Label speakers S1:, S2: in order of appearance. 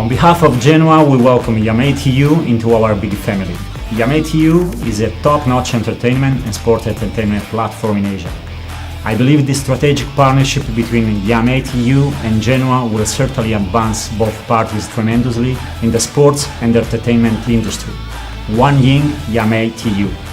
S1: On behalf of Genoa, we welcome Yaame TU into our big family. Yaame TU is a top-notch entertainment and sport entertainment platform in Asia. I believe this strategic partnership between Yaame TU and Genoa will certainly advance both parties tremendously in the sports and entertainment industry. One Ying, Yaame TU.